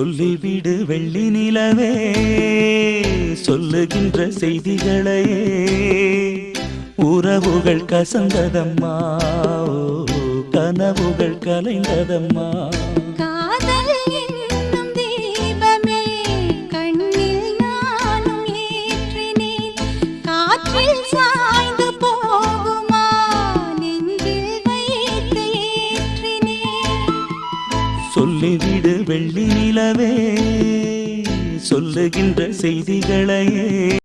சொல்லிவிடு வெள்ளி நிலவே சொல்லுகின்ற செய்திகளையே உறவுகள் கசந்ததம்மா கனவுகள் கலைந்ததம்மா சொல்லிவிடு வெள்ளி நிலவே சொல்லுகின்ற செய்திகளையே